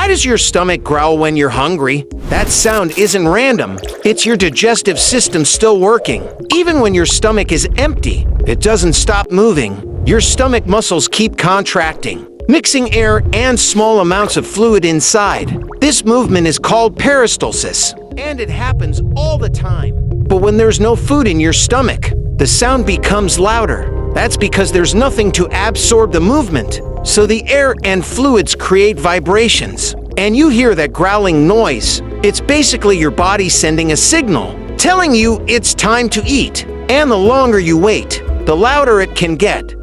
Why does your stomach growl when you're hungry? That sound isn't random. It's your digestive system still working. Even when your stomach is empty, it doesn't stop moving. Your stomach muscles keep contracting, mixing air and small amounts of fluid inside. This movement is called peristalsis, and it happens all the time. But when there's no food in your stomach, the sound becomes louder. That's because there's nothing to absorb the movement. So the air and fluids create vibrations, and you hear that growling noise. It's basically your body sending a signal, telling you it's time to eat. And the longer you wait, the louder it can get.